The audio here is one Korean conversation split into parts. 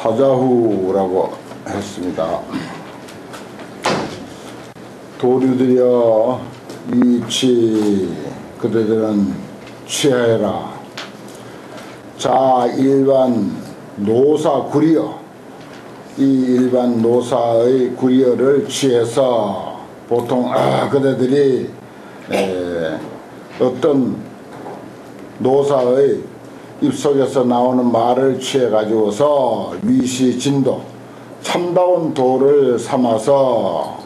사자후라고 했습니다. 도류들여 이취 그대들은 취하여라. 자 일반 노사 구리여, 이 일반 노사의 구리여를 취해서 보통 그대들이 어떤 노사의 입속에서 나오는 말을 취해 가지고서 위시진도 참다운 도를 삼아서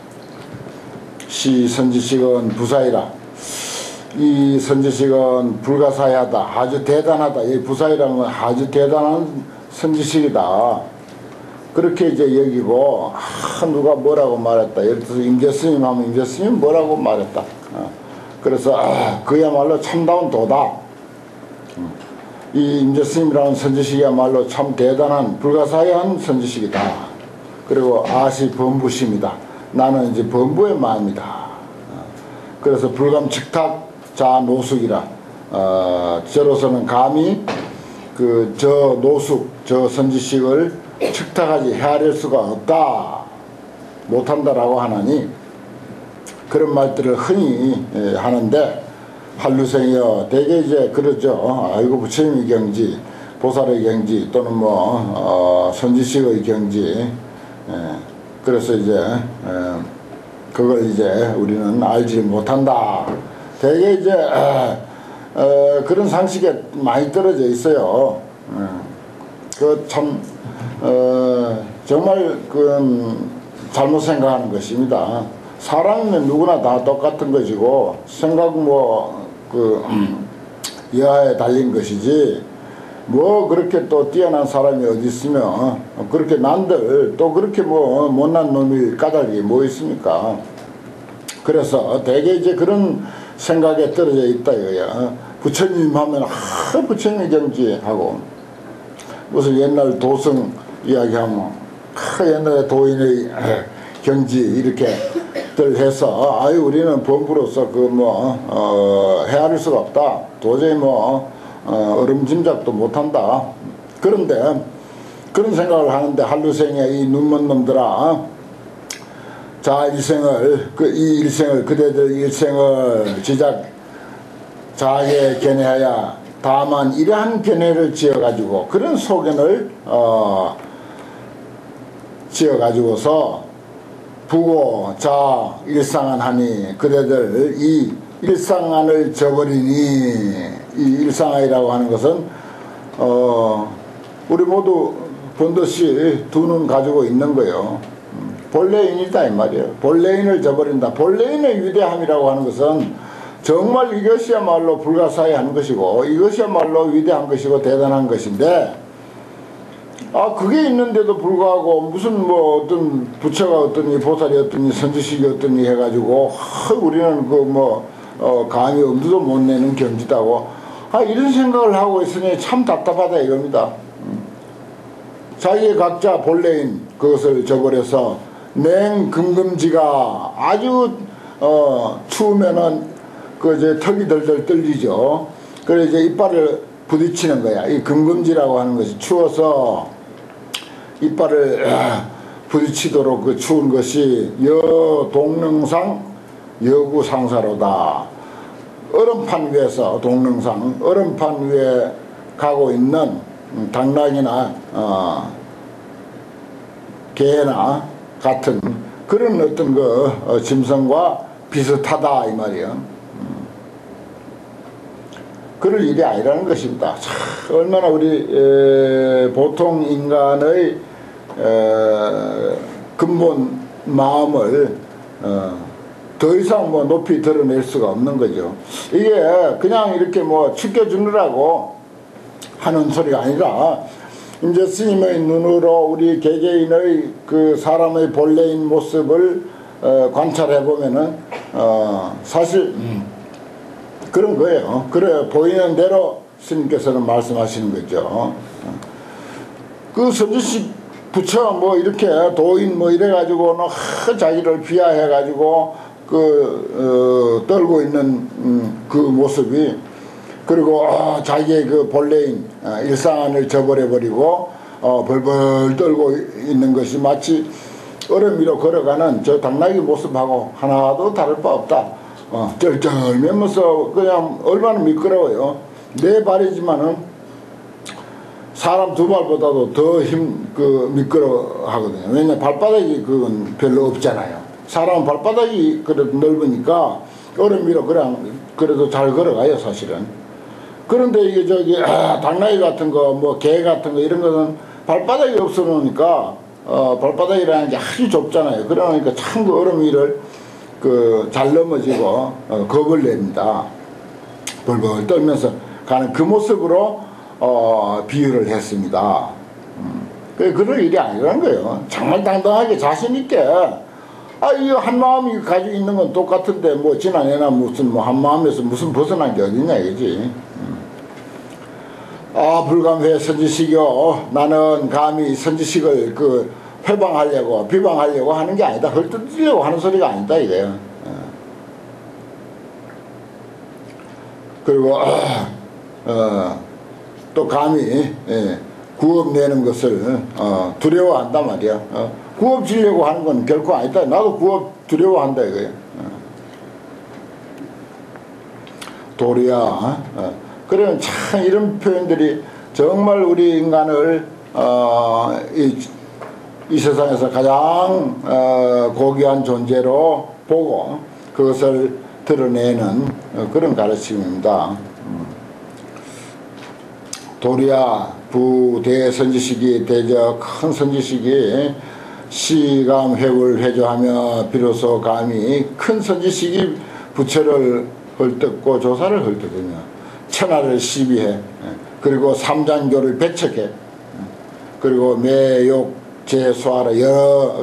시 선지식은 부사이라, 이 선지식은 불가사의하다, 아주 대단하다. 이 부사이라는 건 아주 대단한 선지식이다, 그렇게 이제 여기고, 누가 뭐라고 말했다, 예를 들어서 임재스님 하면 임재스님 뭐라고 말했다. 그래서 그야말로 참다운 도다. 이 임재스님이라는 선지식이야말로 참 대단한 불가사의한 선지식이다. 그리고 아시 범부심이다. 나는 이제 범부의 마음이다. 그래서 불감측탁 자 노숙이라. 저로서는 감히 저 노숙, 저 선지식을 측탁하지 헤아릴 수가 없다, 못한다라고 하나니, 그런 말들을 흔히 하는데, 한류생이여 대개 이제 그러죠. 아이고 부처님의 경지, 보살의 경지, 또는 선지식의 경지. 그래서 이제 그걸 이제 우리는 알지 못한다. 대개 이제 그런 상식에 많이 떨어져 있어요. 그 참 정말 잘못 생각하는 것입니다. 사람이면 누구나 다 똑같은 것이고, 생각 여하에 달린 것이지, 그렇게 또 뛰어난 사람이 어디 있으며, 그렇게 난들 또 그렇게 못난 놈이 까닭이 뭐 있습니까? 그래서 대개 이제 그런 생각에 떨어져 있다 이거야. 부처님 하면 부처님의 경지 하고, 무슨 옛날 도성 이야기하면 옛날에 도인의 경지 이렇게들 해서, 우리는 범부로서 헤아릴 수가 없다, 도저히 얼음짐작도 못한다. 그런데 그런 생각을 하는데, 한류생의 이 눈먼 놈들아, 자 일생을 이 일생을 그대들 일생을 지작 자하게 견해하여 다만 이러한 견해를 지어가지고, 그런 소견을 지어가지고서 부고 자 일상안 하니, 그대들 이 일상안을 저버리니, 이 일상안이라고 하는 것은 우리 모두 본듯이 두 눈 가지고 있는 거예요. 본래인이다 이 말이에요. 본래인을 저버린다. 본래인의 위대함이라고 하는 것은 정말 이것이야말로 불가사의한 것이고, 이것이야말로 위대한 것이고 대단한 것인데, 그게 있는데도 불구하고 무슨 어떤 부처가 어떠니, 보살이 어떠니, 선지식이 어떠니 해가지고 우리는 감히 엄두도 못 내는 경지다고 이런 생각을 하고 있으니 참 답답하다 이겁니다. 자기의 각자 본래인 그것을 저버려서 냉금금지가 아주 추우면은 이제 턱이 덜덜 떨리죠. 그래 이제 이빨을 부딪히는 거야. 이 금금지라고 하는 것이 추워서 이빨을 부딪히도록 추운 것이 동능상 여구상사로다. 얼음판 위에서, 동능상 얼음판 위에 가고 있는 당나귀나 개나 같은 그런 어떤 짐승과 비슷하다 이 말이야. 그럴 일이 아니라는 것입니다. 얼마나 우리 보통 인간의 근본 마음을 더 이상 높이 드러낼 수가 없는 거죠. 이게 그냥 이렇게 축겨주느라고 하는 소리가 아니라, 이제 스님의 눈으로 우리 개개인의 그 사람의 본래인 모습을 관찰해 보면은 사실 그런 거예요. 그래 보이는 대로 스님께서는 말씀하시는 거죠. 그 선지식 부처 이렇게 도인 이래가지고 자기를 비하해가지고 떨고 있는 그 모습이, 그리고 자기의 그 본래인 일상안을 저버려버리고 벌벌 떨고 있는 것이 마치 얼음 위로 걸어가는 저 당나귀 모습하고 하나도 다를 바 없다. 쩔쩔매면서 그냥 얼마나 미끄러워요. 네 발이지만은 사람 두 발보다도 더 미끄러워 하거든요. 왜냐 발바닥이 그건 별로 없잖아요. 사람은 발바닥이 그래도 넓으니까 얼음 위로 그래도 잘 걸어가요, 사실은. 그런데 이게 당나귀 같은 거, 뭐 개 같은 거 이런 거는 발바닥이 없어 놓으니까 발바닥이라는 게 아주 좁잖아요. 그러니까 참 그 얼음 위를 잘 넘어지고 겁을 냅니다. 벌벌 떨면서 가는 그 모습으로 비유를 했습니다. 그럴 일이 아니라는 거예요. 정말 당당하게 자신있게 이거 한마음이 가지고 있는 건 똑같은데 뭐 지난해나 무슨 뭐 한마음에서 무슨 벗어난 게 어딨냐 이거지. 불감회 선지식이요. 나는 감히 선지식을 회방하려고 비방하려고 하는 게 아니다. 헐뜯으려고 하는 소리가 아니다 이거예요. 그리고 또 감히 구업 내는 것을 두려워한단 말이야. 구업 지려고 하는 건 결코 아니다. 나도 구업 두려워한다 이거예요. 도리야. 그러면 참 이런 표현들이 정말 우리 인간을 이 세상에서 가장 고귀한 존재로 보고 그것을 드러내는 그런 가르침입니다. 도리야 부대선지식이 대저 큰 선지식이 시감회를 회조하며 비로소 감히 큰 선지식이 부처를 헐뜯고 조사를 헐뜯으며 천하를 시비해 그리고 삼장교를 배척해 그리고 매욕 제수하라 여러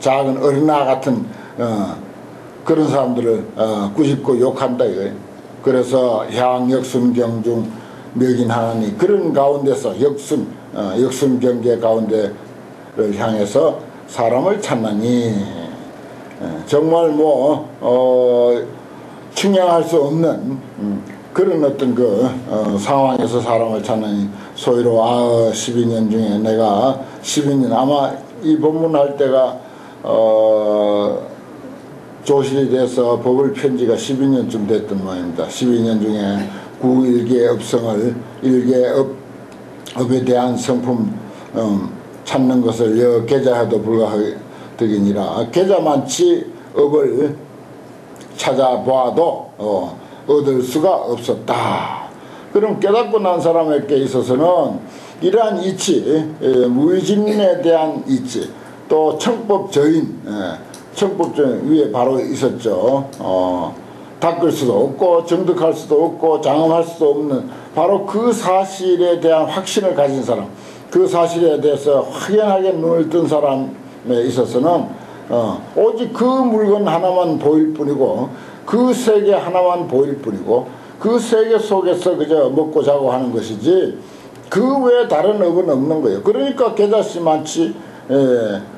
작은 어린아 같은 그런 사람들을 꾸짖고 욕한다 이거예요. 그래서 향역순경 중 묘긴하나니 그런 가운데서 역순경계 가운데를 향해서 사람을 찾나니 정말 측량할 수 없는 그런 어떤 상황에서 사람을 찾나니 소위로 12년 중에 내가 12년 아마 이 법문할 때가 조실이 돼서 법을 편지가 12년쯤 됐던 모양입니다. 12년 중에 구일계업성을 일계업에 대한 성품 찾는 것을 계자해도 불가하더니라. 계자만치 업을 찾아보아도 얻을 수가 없었다. 그럼 깨닫고 난 사람에게 있어서는 이러한 이치, 무의진에 대한 이치, 또 청법저인, 청법저인 위에 바로 있었죠. 닦을 수도 없고 정득할 수도 없고 장엄할 수도 없는 바로 그 사실에 대한 확신을 가진 사람, 그 사실에 대해서 확연하게 눈을 뜬 사람에 있어서는 오직 그 물건 하나만 보일 뿐이고 그 세계 하나만 보일 뿐이고 그 세계 속에서 그저 먹고 자고 하는 것이지 그 외에 다른 업은 없는 거예요. 그러니까 계자씨만치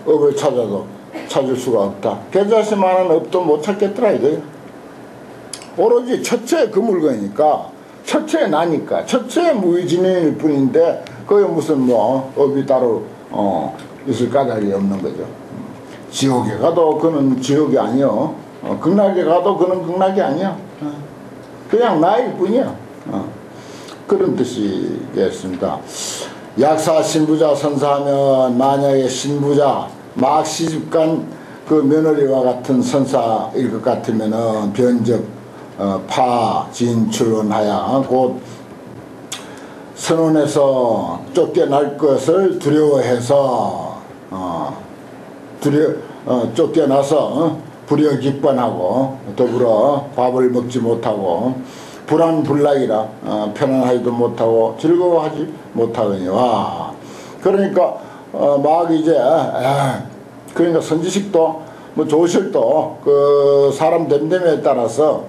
업을 찾아도 찾을 수가 없다. 계자씨만한 업도 못 찾겠더라 이거예요. 오로지 첫째 그 물건이니까 첫째 나니까 첫째 무의진일 뿐인데 그게 무슨 업이 따로 있을 까닭이 없는 거죠. 지옥에 가도 그는 지옥이 아니요. 극락에 가도 그는 극락이 아니야. 그냥 나일 뿐이야. 그런 뜻이겠습니다. 약사 신부자 선사하면 만약에 신부자 막 시집간 그 며느리와 같은 선사일 것 같으면은 변적 진출원하야 곧 선원에서 쫓겨날 것을 두려워해서 쫓겨나서 불여기권하고 더불어 밥을 먹지 못하고 불안불락이라 편안하지도 못하고 즐거워하지 못하거니와. 그러니까 막 이제 그러니까 선지식도 조실도 그 사람 됨됨에 따라서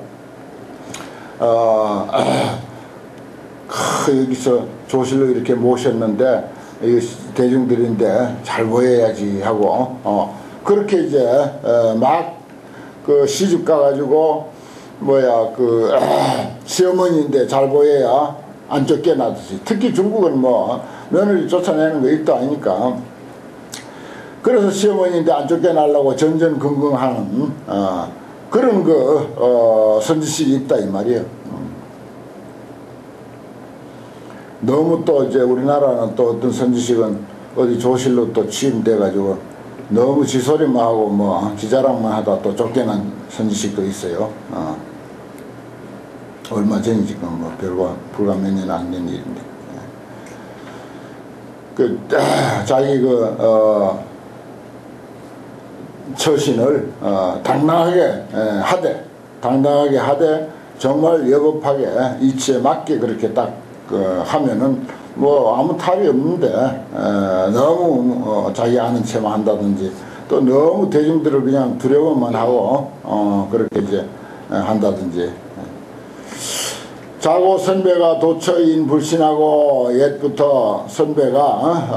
여기서 조실로 이렇게 모셨는데 대중들인데 잘 보여야지 하고 그렇게 이제 막 그 시집 가가지고 시어머니인데 잘 보여야 안 쫓겨나듯이. 특히 중국은 뭐 며느리 쫓아내는 거 일도 아니니까. 그래서 시어머니인데 안 쫓겨나려고 전전긍긍하는 그런 선지식이 있다 이 말이에요. 너무 또 이제 우리나라는 또 어떤 선지식은 어디 조실로 또 취임돼 가지고 너무 지소리만 하고 뭐 지자랑만 하다 또 쫓겨난 선지식도 있어요. 얼마 전이 지금 뭐 불과 몇 년 안 된 일인데. 자기 처신을 당당하게 하되 정말 여법하게 이치에 맞게 그렇게 딱 하면은 뭐 아무 탈이 없는데 너무 자기 아는 체만 한다든지 또 너무 대중들을 그냥 두려워만 하고 그렇게 이제 한다든지. 자고 선배가 도처인 불신하고 옛부터 선배가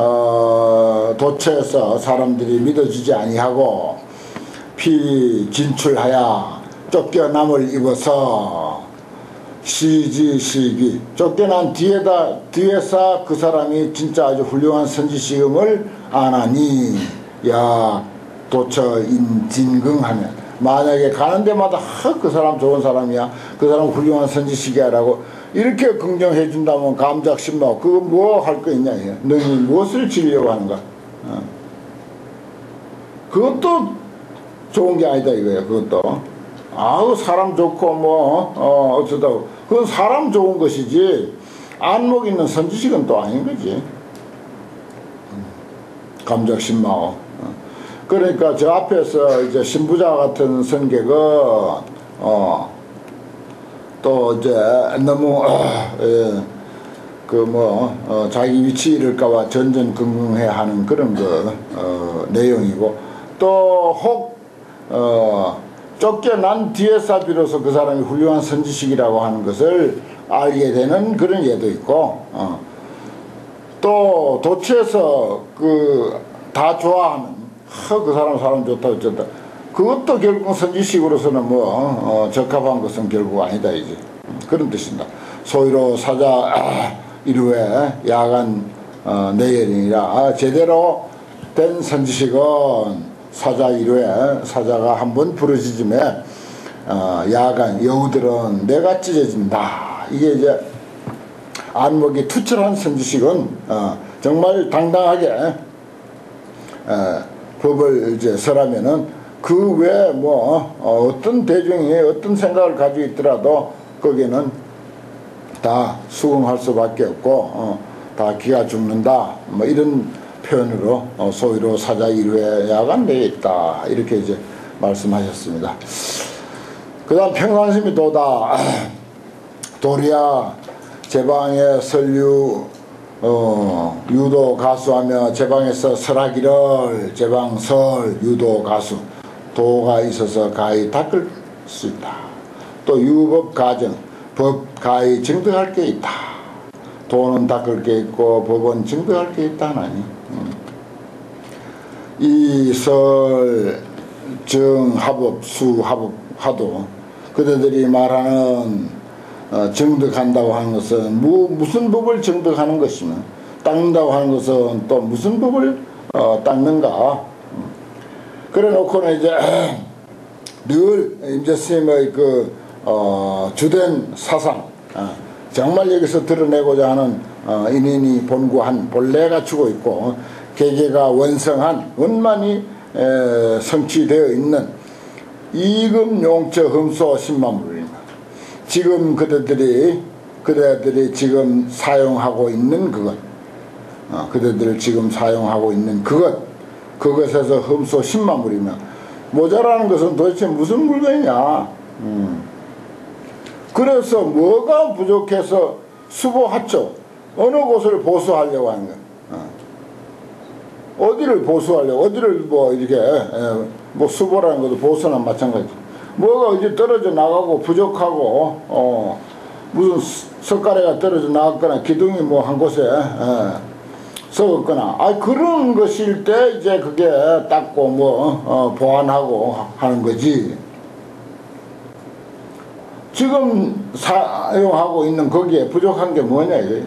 도처에서 사람들이 믿어주지 아니하고 피진출하야 쫓겨남을 입어서 시기 쫓겨난 뒤에서 그 사람이 진짜 아주 훌륭한 선지식임을 아나니 야 도처인 진긍하면 만약에 가는 데마다 그 사람 좋은 사람이야 그 사람 훌륭한 선지식이야 라고 이렇게 긍정해 준다면 감작심마 그거 뭐 할 거 있냐 너희 무엇을 지으려고 하는가. 그것도 좋은 게 아니다 이거야. 그것도 아우 사람 좋고 뭐 어쩌다고 그건 사람 좋은 것이지 안목 있는 선지식은 또 아닌 거지. 감작심마오. 그러니까 저 앞에서 이제 신부자 같은 선객은 또 이제 너무 자기 위치 잃을까봐 전전긍긍해 하는 그런 내용이고 또 혹 쫓겨난 뒤에서 비로소 그 사람이 훌륭한 선지식이라고 하는 것을 알게 되는 그런 예도 있고 또 도처에서 다 좋아하는 그 사람 좋다 어쩌다 그것도 결국 선지식으로서는 적합한 것은 결국 아니다 이제 그런 뜻입니다. 소위로 사자 이루에 야간 내열이니라. 제대로 된 선지식은 사자 이루에 사자가 한번 부러지즘에 야간 여우들은 내가 찢어진다. 이게 이제 안목이 투철한 선지식은 정말 당당하게 법을 이제 설하면은 그 외에 어떤 대중이 어떤 생각을 가지고 있더라도 거기에는 다 수긍할 수밖에 없고 다 기가 죽는다 이런 표현으로 소위로 사자 이루에 야간 내에 있다 이렇게 이제 말씀하셨습니다. 그 다음 평상심이 도리야 제방에 설유 유도 가수하며 제방에서 설하기를 제방설 유도 가수 도가 있어서 가히 닦을 수 있다. 또 유법 가정 법 가히 증득할 게 있다. 도는 닦을 게 있고 법은 증득할 게 있다 하나니 이설 정합업 수합업 하도 그들이 말하는 정득한다고 하는 것은 무슨 법을 정득하는 것이며 닦는다고 하는 것은 또 무슨 법을 닦는가. 그래 놓고는 이제 늘 임재스님의 주된 사상 정말 여기서 드러내고자 하는 인인이 본구한 본래 갖추고 있고 계계가 원성한 원만히 성취되어 있는 이금용처 흠소 십만불입니다. 지금 그대들이 지금 사용하고 있는 그대들 지금 사용하고 있는 그것에서 흠소 10만불이면 모자라는 것은 도대체 무슨 물건이냐. 그래서 뭐가 부족해서 수보하죠. 어느 곳을 보수하려고 하는 거야. 어디를 보수하려고 어디를 이렇게 수보라는 것도 보수나 마찬가지. 뭐가 어디 떨어져 나가고 부족하고 무슨 석가래가 떨어져 나갔거나 기둥이 한 곳에 썩었거나 그런 것일 때 이제 그게 닦고 보완하고 하는 거지. 지금 사용하고 있는 거기에 부족한 게 뭐냐 이거예요.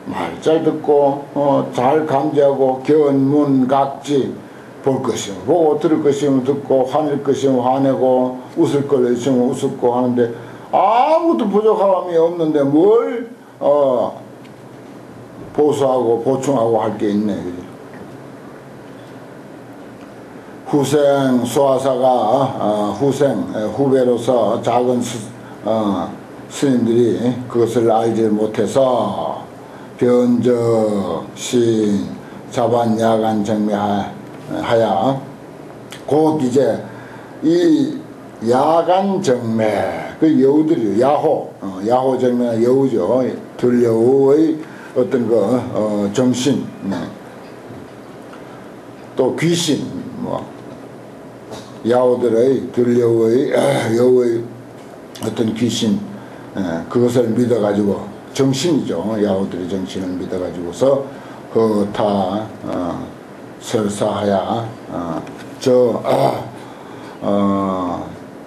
말 잘 듣고 잘 감지하고 견문각지 볼 것이면 보고 들을 것이면 듣고 화낼 것이면 화내고 웃을 걸 있으면 웃고 하는데 아무것도 부족함이 없는데 뭘 보수하고 보충하고 할 게 있네. 후생 수화사가 후배로서 작은 스님들이 그것을 알지 못해서 변적 신 자반 야간 정매하야 곧 이제 이 야간 정매 그 여우들이 야호 정매는 여우죠. 들여우의 어떤 그 정신 또 귀신 뭐 야호들의 들여우의 여우의 어떤 귀신 그것을 믿어가지고 정신이죠. 야호들의 정신을 믿어가지고서 다 설사하야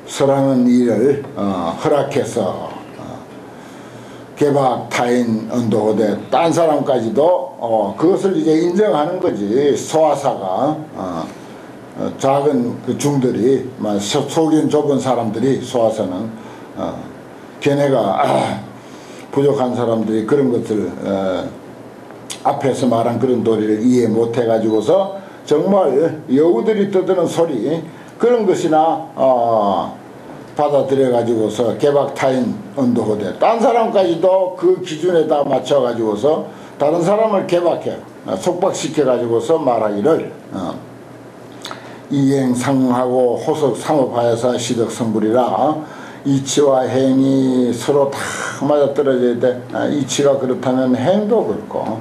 설하는 일을 허락해서 개박 타인 언도호대 딴 사람까지도 그것을 이제 인정하는 거지. 소화사가 작은 그 중들이 속인 좁은 사람들이 소화사는 걔네가 부족한 사람들이 그런 것을 앞에서 말한 그런 도리를 이해 못해 가지고서 정말 여우들이 떠드는 소리 그런 것이나 받아들여 가지고서 개박타인 언도호대 딴 사람까지도 그 기준에다 맞춰 가지고서 다른 사람을 개박해 속박시켜 가지고서 말하기를 이행상하고 호석상업하여서 시덕성불이라 이치와 행이 서로 다 맞아떨어져야 돼. 이치가 그렇다면 행도 그렇고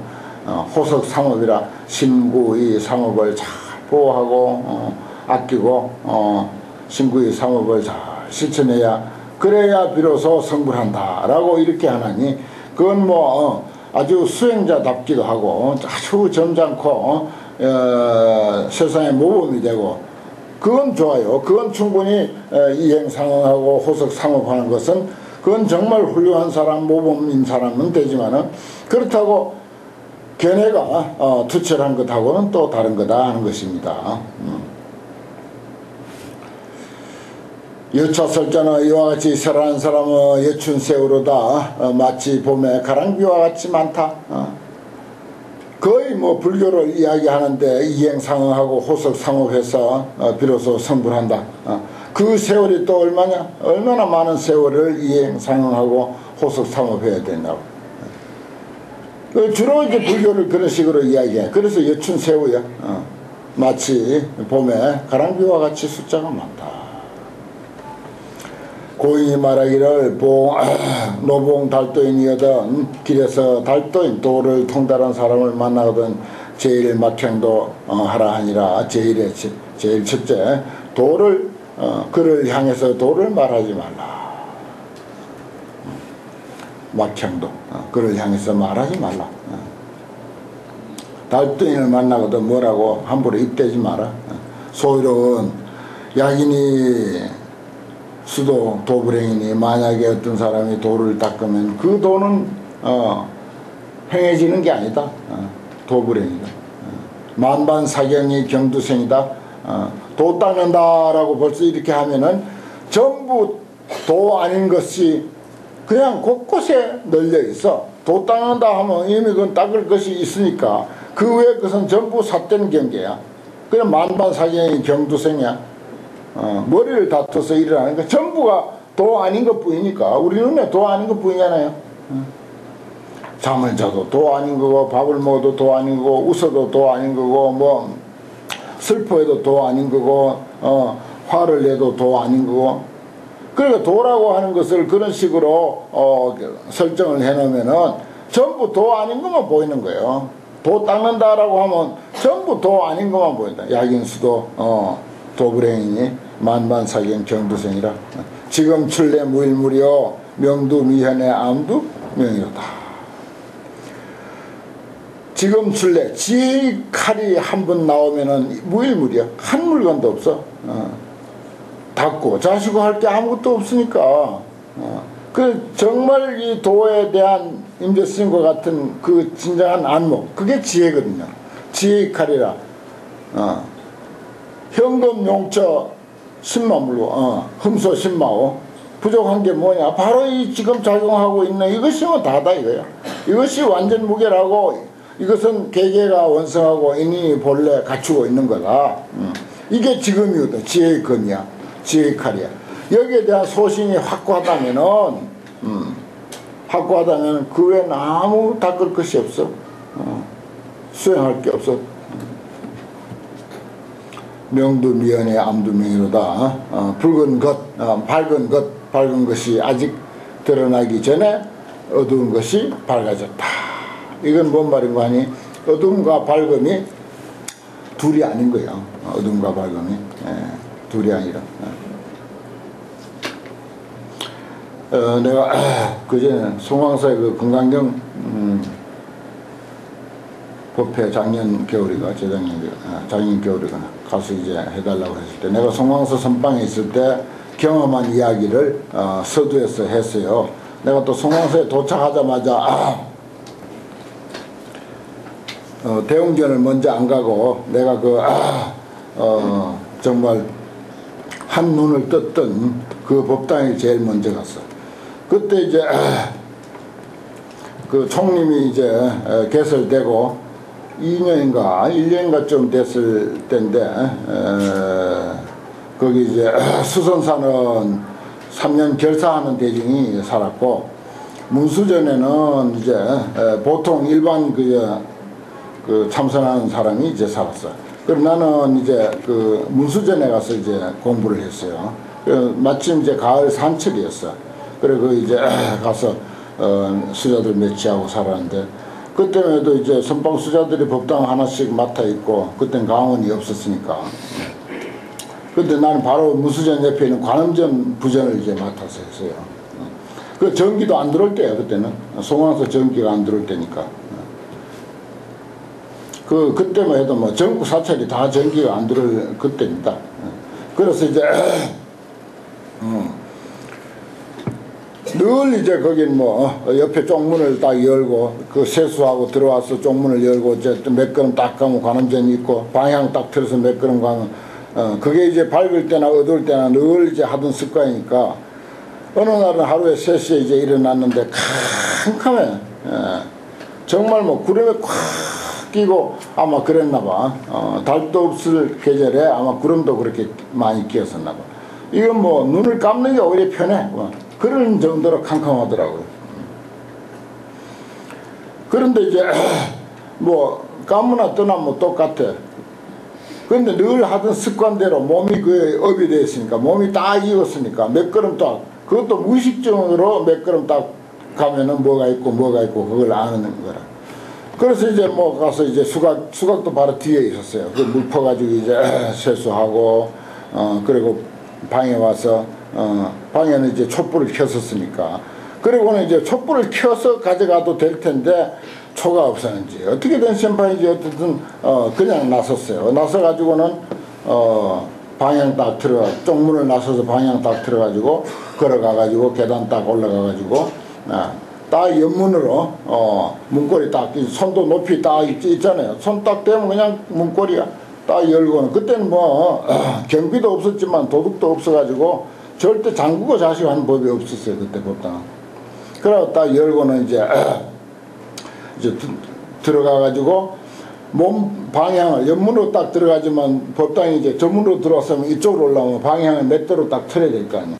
호석상업이라 신구의 상업을 잘 보호하고 아끼고 신구의 상업을 잘 실천해야 그래야 비로소 성불한다 라고 이렇게 하나니 그건 뭐 아주 수행자답기도 하고 아주 점잖고 세상의 모범이 되고 그건 좋아요. 그건 충분히 이행상응하고 호석상업하는 것은 그건 정말 훌륭한 사람 모범인 사람은 되지만은 그렇다고 견해가 투철한 것하고는 또 다른 거다 하는 것입니다. 여차설자는 이와 같이 설하는 사람은 예춘세우로다 마치 봄에 가랑비와 같이 많다. 거의 뭐 불교를 이야기하는데 이행상응하고 호석상업해서 비로소 성불한다. 그 세월이 또 얼마냐? 얼마나 많은 세월을 이행상응하고 호석상업해야 되냐고. 주로 이제 불교를 그런 식으로 이야기해. 그래서 여춘세우야. 마치 봄에 가랑비와 같이 숫자가 많다. 고인이 말하기를 노봉 달도인이거든 길에서 달도인 도를 통달한 사람을 만나거든 제일 막향도 하라 하니라. 제일 첫째 도를 그를 향해서 도를 말하지 말라. 막향도 그를 향해서 말하지 말라. 달도인을 만나거든 뭐라고 함부로 입대지 마라. 소위로운 약인이 수도 도불행이니 만약에 어떤 사람이 도를 닦으면 그 도는 행해지는 게 아니다. 도불행이다. 만반사경이 경두생이다. 도 닦는다라고 벌써 이렇게 하면은 전부 도 아닌 것이 그냥 곳곳에 널려 있어. 도 닦는다 하면 이미 그건 닦을 것이 있으니까 그 외의 것은 전부 삿된 경계야. 그냥 만반사경이 경두생이야. 머리를 다퉈서 일을 하는 거 전부가 도 아닌 것 뿐이니까 우리 눈에 도 아닌 것 뿐이잖아요. 잠을 자도 도 아닌 거고 밥을 먹어도 도 아닌 거고 웃어도 도 아닌 거고 뭐 슬퍼해도 도 아닌 거고 화를 내도 도 아닌 거고 그러니까 도라고 하는 것을 그런 식으로 설정을 해놓으면은 전부 도 아닌 것만 보이는 거예요. 도 닦는다라고 하면 전부 도 아닌 것만 보인다. 약인수도 도불행이니 만반사경 경두생이라. 지금 출래 무일무리요 명두 미현의 암두 명이로다. 지금 출래 지 칼이 한 번 나오면은 무일무리야. 한 물건도 없어. 닦고 자시고 할 게 아무것도 없으니까 그 정말 이 도에 대한 임재스님과 같은 그 진정한 안목, 그게 지혜거든요. 지혜의 칼이라. 현금 용처 신마물로, 흠소 신마오. 부족한 게 뭐냐? 바로 이 지금 작용하고 있는 이것이 뭐 다다 이거야. 이것이 완전 무게라고, 이것은 개개가 원성하고 인이 본래 갖추고 있는 거다. 이게 지금이거든. 지혜의 검이야. 지혜의 칼이야. 여기에 대한 소신이 확고하다면은, 확고하다면 그 외에는 아무 닦을 것이 없어. 수행할 게 없어. 명도 미연의 암도 명이로다. 붉은 것, 밝은 것이 아직 드러나기 전에 어두운 것이 밝아졌다. 이건 뭔 말인가 하니, 어둠과 밝음이 둘이 아닌 거예요. 어둠과 밝음이 둘이 아니라. 내가 그전에 송황사의 그 금강경 법회 작년 겨울이가 작년 겨울이가 가서 이제 해달라고 했을 때, 내가 송황사 선방에 있을 때 경험한 이야기를 서두에서 했어요. 내가 또 송황사에 도착하자마자 대웅전을 먼저 안 가고, 내가 정말 한 눈을 떴던 그 법당에 제일 먼저 갔어. 그때 이제 그 총림이 이제 개설되고 2년인가 1년인가 좀 됐을 때인데, 거기 이제 수선사는 3년 결사하는 대중이 살았고, 문수전에는 이제 보통 일반 그 참선하는 사람이 이제 살았어. 그럼 나는 이제 그 문수전에 가서 이제 공부를 했어요. 마침 이제 가을 산철이었어. 그리고 이제 가서 수자들 매치하고 살았는데, 그때에도 이제 선방 수자들이 법당 하나씩 맡아 있고, 그땐 강원이 없었으니까. 근데 나는 바로 문수전 옆에 있는 관음전 부전을 이제 맡아서 했어요. 그 전기도 안 들어올 때야, 그때는. 송황서 전기가 안 들어올 때니까. 그때만 해도 뭐 전국 사찰이 다 전기가 안 들어올 그때입니다. 그래서 이제 늘 이제 거긴 뭐 옆에 쪽문을 딱 열고, 그 세수하고 들어와서 쪽문을 열고 이제 몇 걸음 딱 가면 관음전이 있고, 방향 딱 틀어서 몇 걸음 가면, 그게 이제 밝을 때나 어두울 때나 늘 이제 하던 습관이니까, 어느 날은 하루에 3시에 이제 일어났는데 캄캄해. 정말 뭐 구름에 콱 끼고 아마 그랬나봐. 달도 없을 계절에 아마 구름도 그렇게 많이 끼었었나봐. 이건 뭐 눈을 감는 게 오히려 편해. 그런 정도로 캄캄하더라고요. 그런데 이제 뭐 감으나 뜨나 뭐 똑같아. 그런데 늘 하던 습관대로 몸이 그 업이 되어 있으니까, 몸이 딱 익었으니까 몇 걸음 딱, 그것도 무의식적으로 몇 걸음 딱 가면은 뭐가 있고 그걸 아는 거라. 그래서 이제 뭐 가서 이제 수각도 바로 뒤에 있었어요. 그 물 퍼가지고 이제 세수하고, 그리고 방에 와서, 방에는 이제 촛불을 켰었으니까. 그리고는 이제 촛불을 켜서 가져가도 될 텐데, 초가 없었는지, 어떻게 된 심판인지 어쨌든, 그냥 나섰어요. 나서가지고는, 방향 딱 쪽문을 나서서 방향 딱 틀어가지고, 걸어가가지고, 계단 딱 올라가가지고, 딱 옆문으로, 문고리 딱, 손도 높이 딱 있잖아요. 손 딱 대면 그냥 문고리야. 딱 열고는, 그때는 뭐, 경비도 없었지만 도둑도 없어가지고, 절대 잠그고 자식하는 법이 없었어요. 그때 법당은. 그래서 딱 열고는 이제 들어가가지고, 몸 방향을, 옆문으로 딱 들어가지만, 법당이 이제 저문으로 들어왔으면 이쪽으로 올라오면 방향을 몇 도로 딱 틀어야 될 거 아니에요.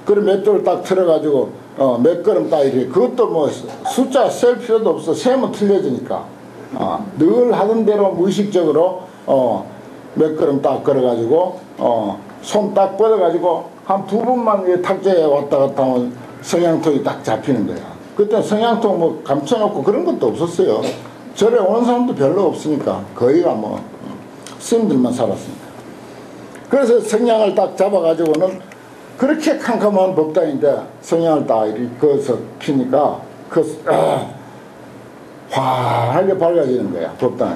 그럼 몇 도를 딱 틀어가지고, 몇 걸음 딱 이렇게, 그것도 뭐 숫자 셀 필요도 없어. 세면 틀려지니까. 늘 하던 대로 무의식적으로, 몇 걸음 딱 걸어가지고, 손 딱 뻗어가지고, 한 2분만 탁자에 왔다 갔다 하면 성향통이 딱 잡히는 거야. 그때 성향통 뭐 감춰놓고 그런 것도 없었어요. 절에 오는 사람도 별로 없으니까. 거의가 뭐, 스님들만 살았으니까. 그래서 성향을 딱 잡아가지고는, 그렇게 캄캄한 법당인데 성향을 딱 이렇게 그어서 피니까 환하게 밝아지는 거야. 법당에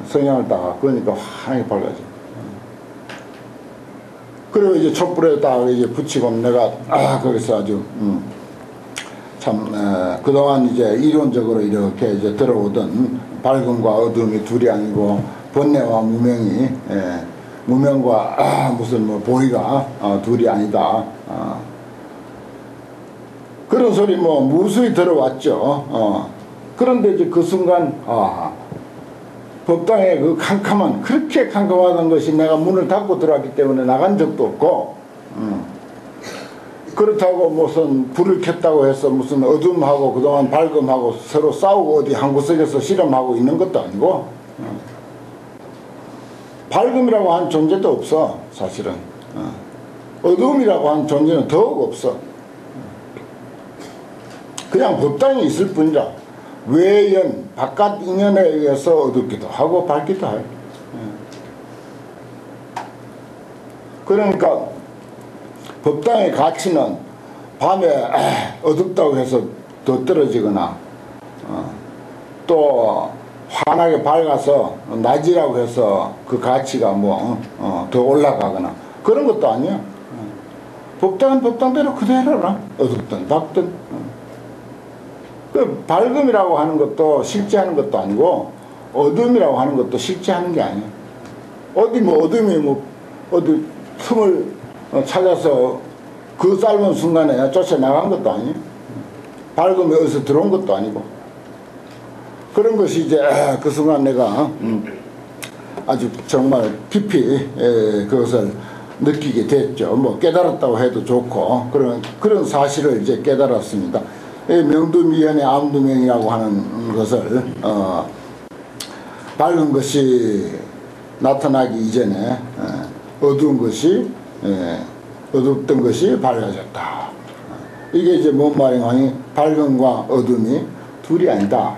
성향을 딱 그러니까 환하게 밝아져. 그리고 이제 촛불에다가 이제 붙이고 내가 거기서 아주 참 그동안 이제 이론적으로 이렇게 이제 들어오던 밝음과 어둠이 둘이 아니고 번뇌와 무명이 무명과 무슨 뭐 보이가 둘이 아니다. 그런 소리 뭐 무수히 들어왔죠. 그런데 이제 그 순간 법당의 그 캄캄한, 그렇게 캄캄하던 것이 내가 문을 닫고 들어왔기 때문에 나간 적도 없고, 그렇다고 무슨 불을 켰다고 해서 무슨 어둠하고 그동안 밝음하고 서로 싸우고 어디 한 구석에서 실험하고 있는 것도 아니고, 밝음이라고 한 존재도 없어, 사실은. 어둠이라고 한 존재는 더욱 없어. 그냥 법당이 있을 뿐이라. 외연, 바깥 인연에 의해서 어둡기도 하고 밝기도 해요. 그러니까 법당의 가치는 밤에 어둡다고 해서 더 떨어지거나 또 환하게 밝아서 낮이라고 해서 그 가치가 더 올라가거나 그런 것도 아니야. 법당은 법당대로 그대로라. 어둡든 밝든. 그 밝음이라고 하는 것도 실제하는 것도 아니고 어둠이라고 하는 것도 실제하는 게 아니야. 어디 뭐 어둠이 뭐 어디 틈을 찾아서 그 짧은 순간에 쫓아나간 것도 아니야. 밝음이 어디서 들어온 것도 아니고. 그런 것이 이제 그 순간 내가 아주 정말 깊이 그것을 느끼게 됐죠. 뭐 깨달았다고 해도 좋고 그런 사실을 이제 깨달았습니다. 명두미연의 암두명이라고 하는 것을 밝은 것이 나타나기 이전에 어두운 것이 어둡던 것이 밝아졌다. 이게 이제 뭔 말이냐? 밝음과 어둠이 둘이 아니다.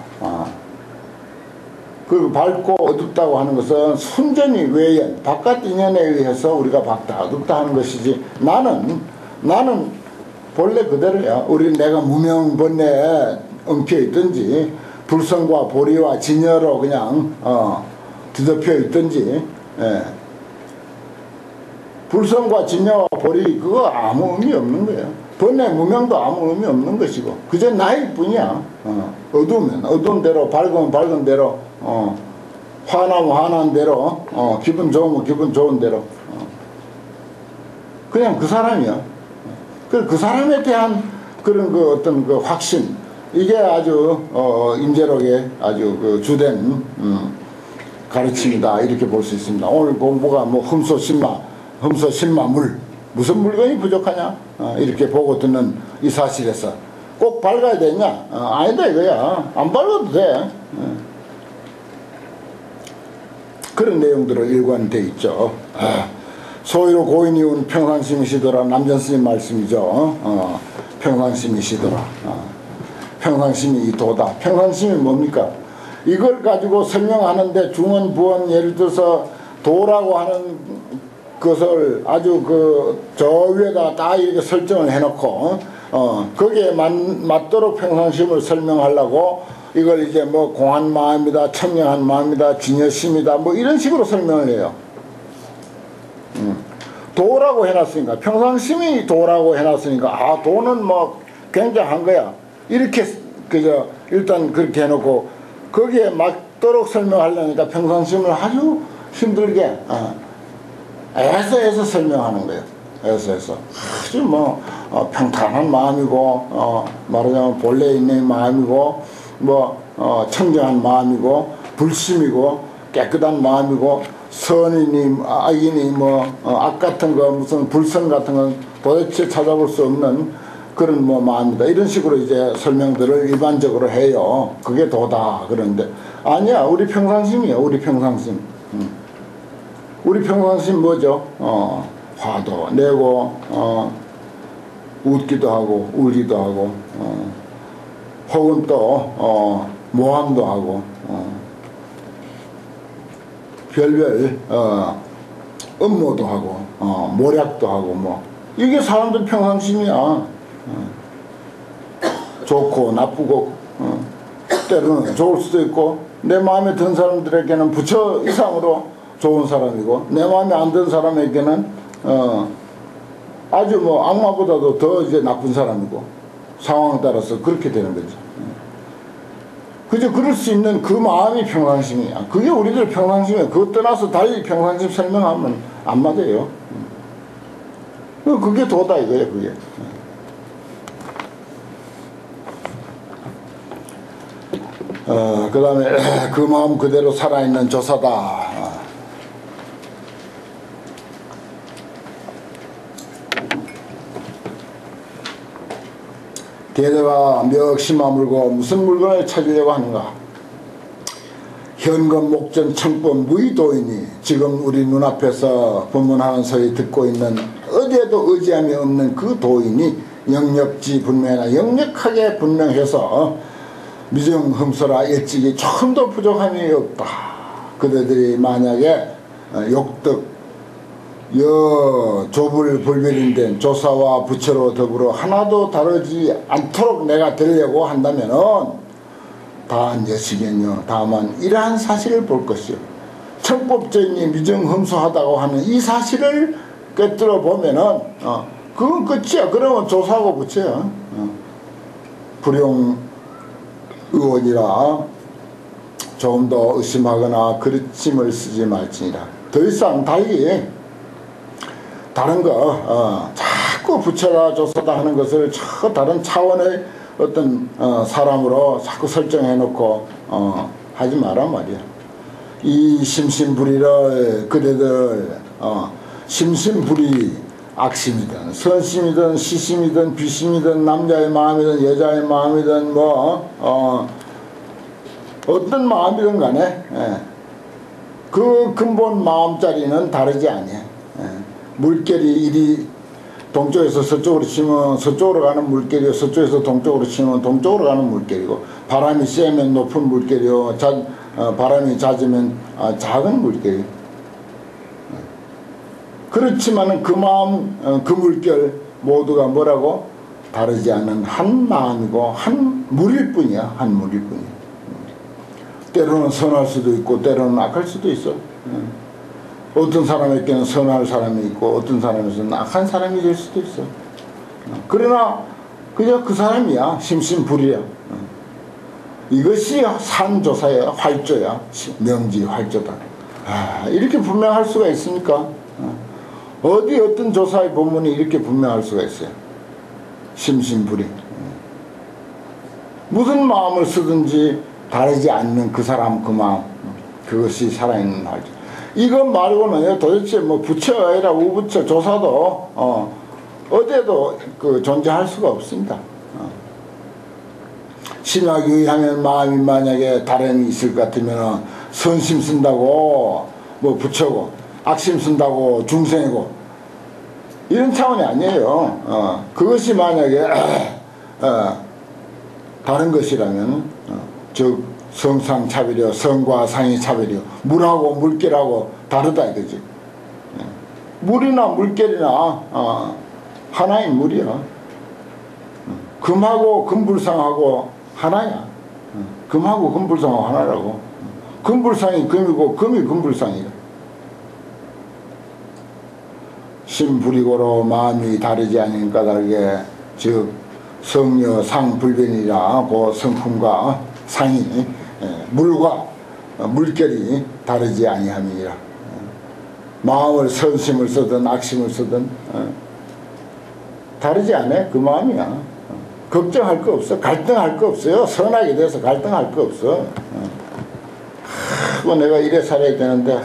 그 밝고 어둡다고 하는 것은 순전히 외연, 바깥 인연에 의해서 우리가 밝다, 어둡다 하는 것이지 나는 본래 그대로야. 내가 무명번뇌에 엉켜 있든지 불성과 보리와 진여로 그냥 뒤덮여 있든지 불성과 진여와 보리 그거 아무 의미 없는 거예요. 번뇌 무명도 아무 의미 없는 것이고 그저 나일 뿐이야. 어두우면 어두운 대로, 밝으면 밝은 대로, 화나면 화난 대로, 기분 좋으면 기분 좋은 대로, 그냥 그 사람이야. 그 사람에 대한 그런 그 어떤 그 확신, 이게 아주 임재록의 아주 그 주된 가르침이다, 이렇게 볼 수 있습니다. 오늘 공부가 뭐 흠소신마물, 무슨 물건이 부족하냐, 이렇게 보고 듣는 이 사실에서 꼭 밝아야 되냐? 아니다 이거야. 안 밝아도 돼. 그런 내용들을 일관되어 있죠. 소위로 고인이운 평상심이시더라. 남전스님 말씀이죠. 평상심이시더라. 평상심이 이 도다. 평상심이 뭡니까? 이걸 가지고 설명하는데 중원, 부원, 예를 들어서 도라고 하는 것을 아주 저 위에다 다 이렇게 설정을 해놓고, 거기에 맞도록 평상심을 설명하려고 이걸 이제 뭐 공한 마음이다, 청량한 마음이다, 진여심이다, 뭐 이런 식으로 설명을 해요. 도라고 해놨으니까, 평상심이 도라고 해놨으니까, 도는 뭐 굉장한 거야. 이렇게 일단 그렇게 해놓고 거기에 맞도록 설명하려니까 평상심을 아주 힘들게 애써서 설명하는 거예요. 애써서 아주 뭐 평탄한 마음이고, 말하자면 본래 있는 마음이고, 뭐 청정한 마음이고, 불심이고, 깨끗한 마음이고, 선이니 악이니 뭐 악 같은 거, 무슨 불선 같은 건 도대체 찾아볼 수 없는 그런 뭐 마음이다, 이런 식으로 이제 설명들을 일반적으로 해요. 그게 도다. 그런데 아니야, 우리 평상심이야. 우리 평상심. 우리 평상심 뭐죠? 화도 내고, 웃기도 하고 울기도 하고, 혹은 또 모함도 하고, 별별 음모도 하고, 모략도 하고, 뭐 이게 사람들 평상심이야. 좋고 나쁘고, 때로는 좋을 수도 있고, 내 마음에 든 사람들에게는 부처 이상으로 좋은 사람이고, 내 마음에 안 든 사람에게는 아주 뭐 악마보다도 더 이제 나쁜 사람이고 상황에 따라서 그렇게 되는 거죠. 그저 그럴 수 있는 그 마음이 평상심이야. 그게 우리들 평상심이야. 그거 떠나서 달리 평상심 설명하면 안 맞아요. 그게 도다 이거예요, 그게. 그 다음에 그 마음 그대로 살아있는 조사다. 대대가 멱시마 물고 무슨 물건을 찾으려고 하는가. 현금 목전 청법 무의도이니 지금 우리 눈앞에서 법문하는 소리 듣고 있는 어디에도 의지함이 없는 그 도인이 영역지 분명하나 영역하게 분명해서 미정흠소라 일찍이 조금도 부족함이 없다. 그대들이 만약에 욕득 조불불별인된 조사와 부처로 더불어 하나도 다르지 않도록 내가 되려고 한다면은 다한여시겠뇨. 다만 이러한 사실을 볼 것이요. 청법적인 미정흠소하다고 하는 이 사실을 꿰뚫어 보면은 그건 끝이야. 그러면 조사하고 부처야. 불용 의원이라 조금 더 의심하거나 그르침을 쓰지 말지니라. 더 이상 달리 다른 거 자꾸 부처라 조사다 하는 것을 저 다른 차원의 어떤 사람으로 자꾸 설정해 놓고 하지 마라 말이야. 이 심심불이를 그대들 심심불이 악심이든 선심이든 시심이든 비심이든 남자의 마음이든 여자의 마음이든 뭐 어떤 마음이든 간에 그 근본 마음자리는 다르지 아니야. 물결이 이리 동쪽에서 서쪽으로 치면 서쪽으로 가는 물결이고 서쪽에서 동쪽으로 치면 동쪽으로 가는 물결이고 바람이 세면 높은 물결이고 바람이 잦으면 작은 물결이. 그렇지만은 그 마음 그 물결 모두가 뭐라고 다르지 않은 한 마음이고 한 물일 뿐이야. 한 물일 뿐이야. 때로는 선할 수도 있고 때로는 악할 수도 있어. 어떤 사람에게는 선할 사람이 있고 어떤 사람에게는 악한 사람이 될 수도 있어. 그러나 그냥 그 사람이야. 심심불이야. 이것이 산조사야. 활조야. 명지 활조다. 이렇게 분명할 수가 있습니까? 어디 어떤 조사의 본문이 이렇게 분명할 수가 있어요. 심심불이. 무슨 마음을 쓰든지 다르지 않는 그 사람 그 마음. 그것이 살아있는 활조. 이것 말고는 도대체 뭐 부처가 아니라 우부처 조사도 어디에도 존재할 수가 없습니다. 신학에 의하면 마음이 만약에 다름이 있을 것 같으면 선심 쓴다고 뭐 부처고 악심 쓴다고 중생이고 이런 차원이 아니에요. 그것이 만약에 다른 것이라면 즉 성상 차별이요 성과 상이 차별이요 물하고 물결하고 다르다 이거지. 물이나 물결이나 하나인 물이야. 금하고 금불상하고 하나야. 금하고 금불상하고 하나라고. 금불상이 금이고 금이 금불상이야. 심불이고로 마음이 다르지 않은 까닭에 즉 성녀 상불변이라 그 성품과 상이 물과 물결이 다르지 아니함이라. 마음을 선심을 쓰든 악심을 쓰든 다르지 않아. 그 마음이야. 걱정할 거 없어. 갈등할 거 없어요. 선하게 돼서 갈등할 거 없어. 내가 이래 살아야 되는데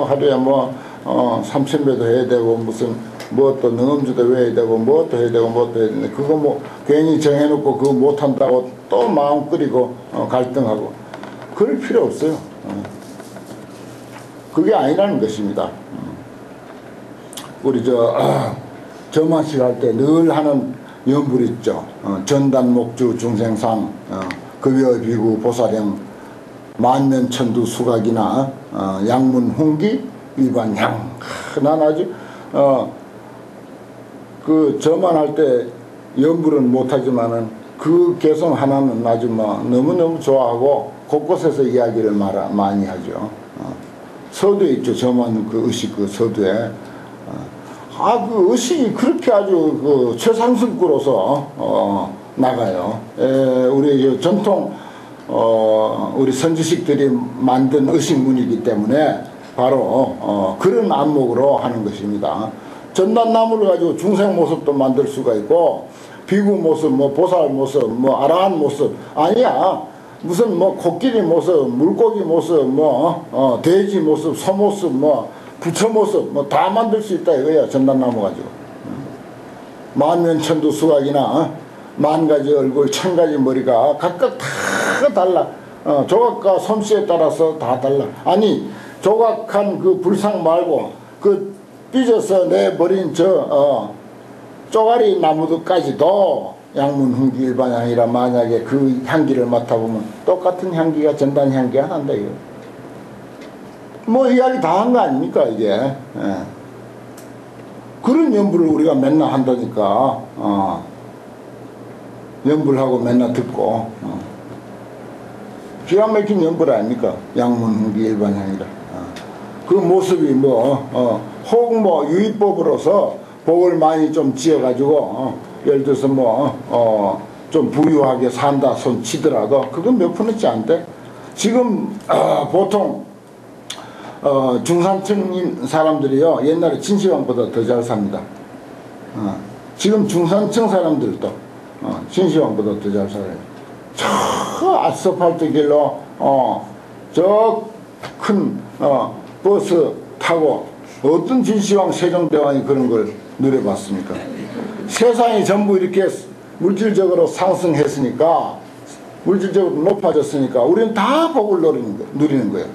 하루에 뭐 3,000배도 해야 되고 무슨 뭐 또 능엄주도 해야 되고 뭐 또 해야 되고 뭐 또 해야 되는데 그거 뭐 괜히 정해놓고 그거 못한다고 또 마음 끓이고 갈등하고 그럴 필요 없어요. 그게 아니라는 것입니다. 우리 점화식 할 때 늘 하는 연불 있죠. 전단 목주 중생상 급여 비구 보살형 만면천두 수각이나 양문 홍기 일반향. 난 아주 그 점안할 때 연불은 못하지만은 그 개성 하나는 아주 뭐 너무너무 좋아하고 곳곳에서 이야기를 많이 하죠. 서두에 있죠. 점안 그 의식 그 서두에 그 의식이 그렇게 아주 그 최상승구로서 나가요. 우리 전통 우리 선지식들이 만든 의식문이기 때문에 바로 그런 안목으로 하는 것입니다. 전단나무를 가지고 중생 모습도 만들 수가 있고 비구 모습, 뭐 보살 모습, 뭐 아라한 모습 아니야. 무슨 뭐 코끼리 모습, 물고기 모습, 뭐 돼지 모습, 소 모습, 뭐 부처 모습 뭐 다 만들 수 있다 이거야. 전단나무 가지고. 만면천두 수각이나 만 가지 얼굴, 천 가지 머리가 각각 다 달라. 조각과 솜씨에 따라서 다 달라. 아니 조각한 그 불상 말고 그 삐져서 내버린 쪼가리 나무들까지도 양문 흥기 일반향이라 만약에 그 향기를 맡아보면 똑같은 향기가 전단 향기가 난다 이거. 뭐 이야기 다 한 거 아닙니까 이게. 그런 연불을 우리가 맨날 한다니까. 연불하고 맨날 듣고 기가 막힌 연불 아닙니까? 양문 흥기 일반향이라. 그 모습이 혹 유의법으로서 복을 많이 좀 지어가지고 예를 들어서 좀 부유하게 산다 손 치더라도 그건 몇 푼어치 안 돼. 지금 보통 중산층인 사람들이요 옛날에 진시황보다 더 잘 삽니다. 지금 중산층 사람들도 진시황보다 더 잘 살아요. 저 아스팔트 길로 저 큰 버스 타고 어떤 진시황 세종대왕이 그런 걸 누려봤습니까? 세상이 전부 이렇게 물질적으로 상승했으니까 물질적으로 높아졌으니까 우리는 다 복을 누리는 거예요.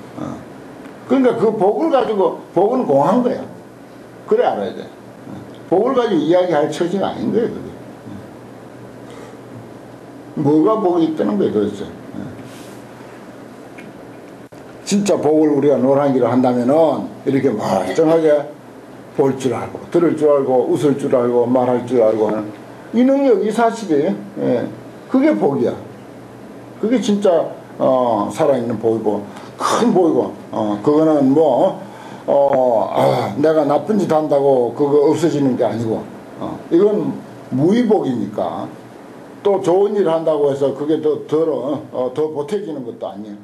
그러니까 그 복을 가지고 복은 공한 거야. 그래 알아야 돼. 복을 가지고 이야기할 처지가 아닌 거예요. 그게. 뭐가 복이 있다는 거예요 도대체. 진짜 복을 우리가 노란기를 한다면은 이렇게 멀쩡하게 볼 줄 알고 들을 줄 알고 웃을 줄 알고 말할 줄 알고 하는 이 능력이 사실이에요. 그게 복이야. 그게 진짜 살아있는 복이고 큰 복이고 그거는 내가 나쁜 짓 한다고 그거 없어지는 게 아니고 이건 무의복이니까 또 좋은 일 한다고 해서 그게 더 보태지는 것도 아니에요.